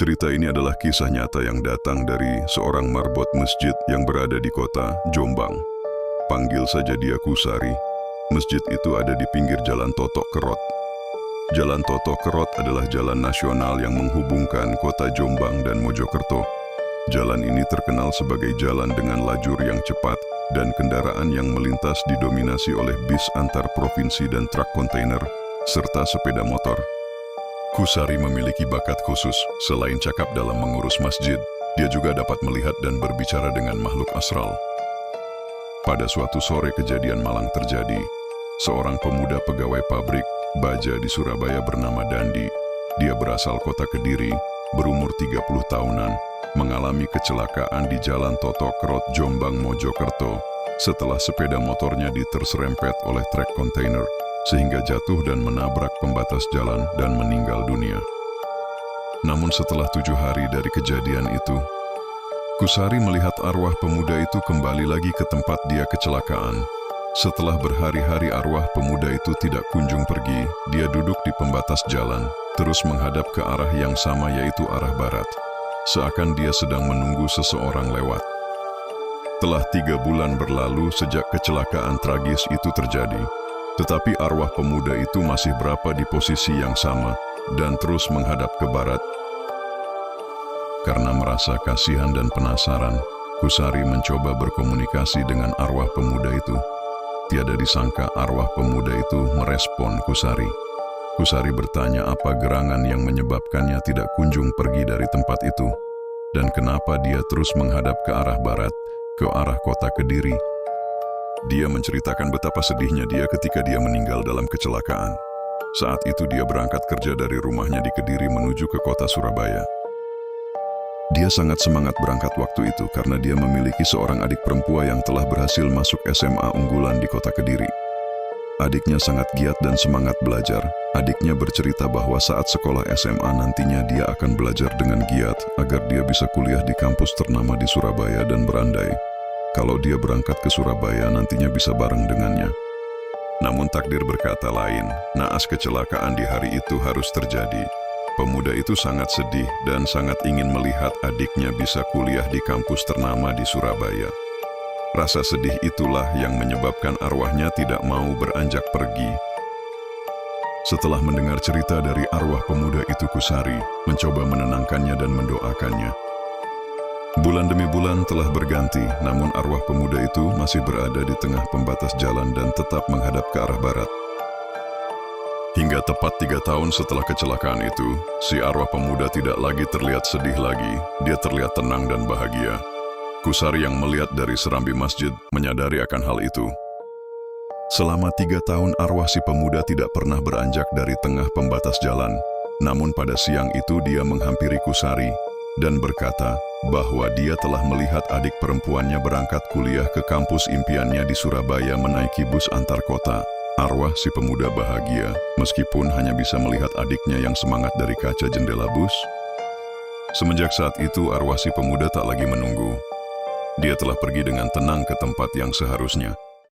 Cerita ini adalah kisah nyata yang datang dari seorang marbot masjid yang berada di kota Jombang. Panggil saja dia Kusari. Masjid itu ada di pinggir Jalan Totok Kerot. Jalan Totok Kerot adalah jalan nasional yang menghubungkan kota Jombang dan Mojokerto. Jalan ini terkenal sebagai jalan dengan lajur yang cepat dan kendaraan yang melintas didominasi oleh bis antar provinsi dan truk kontainer, serta sepeda motor. Kusari memiliki bakat khusus. Selain cakap dalam mengurus masjid, dia juga dapat melihat dan berbicara dengan makhluk astral. Pada suatu sore kejadian malang terjadi. Seorang pemuda pegawai pabrik baja di Surabaya bernama Dandi. Dia berasal kota Kediri, berumur 30 tahunan, mengalami kecelakaan di Jalan Totok Kerot Jombang Mojokerto setelah sepeda motornya diterserempet oleh truk kontainer, sehingga jatuh dan menabrak pembatas jalan dan meninggal dunia. Namun setelah 7 hari dari kejadian itu, Kusari melihat arwah pemuda itu kembali lagi ke tempat dia kecelakaan. Setelah berhari-hari arwah pemuda itu tidak kunjung pergi, dia duduk di pembatas jalan, terus menghadap ke arah yang sama, yaitu arah barat. Seakan dia sedang menunggu seseorang lewat. Telah 3 bulan berlalu sejak kecelakaan tragis itu terjadi. Tetapi arwah pemuda itu masih berada di posisi yang sama dan terus menghadap ke barat. Karena merasa kasihan dan penasaran, Kusari mencoba berkomunikasi dengan arwah pemuda itu. Tiada disangka arwah pemuda itu merespon Kusari. Kusari bertanya apa gerangan yang menyebabkannya tidak kunjung pergi dari tempat itu, dan kenapa dia terus menghadap ke arah barat, ke arah kota Kediri. Dia menceritakan betapa sedihnya dia ketika dia meninggal dalam kecelakaan. Saat itu dia berangkat kerja dari rumahnya di Kediri menuju ke kota Surabaya. Dia sangat semangat berangkat waktu itu karena dia memiliki seorang adik perempuan yang telah berhasil masuk SMA unggulan di kota Kediri. Adiknya sangat giat dan semangat belajar. Adiknya bercerita bahwa saat sekolah SMA nantinya dia akan belajar dengan giat agar dia bisa kuliah di kampus ternama di Surabaya dan berandai kalau dia berangkat ke Surabaya nantinya bisa bareng dengannya. Namun takdir berkata lain, naas kecelakaan di hari itu harus terjadi. Pemuda itu sangat sedih dan sangat ingin melihat adiknya bisa kuliah di kampus ternama di Surabaya. Rasa sedih itulah yang menyebabkan arwahnya tidak mau beranjak pergi. Setelah mendengar cerita dari arwah pemuda itu, Kusari mencoba menenangkannya dan mendoakannya. Bulan demi bulan telah berganti, namun arwah pemuda itu masih berada di tengah pembatas jalan dan tetap menghadap ke arah barat. Hingga tepat 3 tahun setelah kecelakaan itu, si arwah pemuda tidak lagi terlihat sedih lagi, dia terlihat tenang dan bahagia. Kusari yang melihat dari serambi masjid menyadari akan hal itu. Selama 3 tahun arwah si pemuda tidak pernah beranjak dari tengah pembatas jalan, namun pada siang itu dia menghampiri Kusari dan berkata bahwa dia telah melihat adik perempuannya berangkat kuliah ke kampus impiannya di Surabaya menaiki bus antar kota. Arwah si pemuda bahagia, meskipun hanya bisa melihat adiknya yang semangat dari kaca jendela bus. Semenjak saat itu, arwah si pemuda tak lagi menunggu. Dia telah pergi dengan tenang ke tempat yang seharusnya.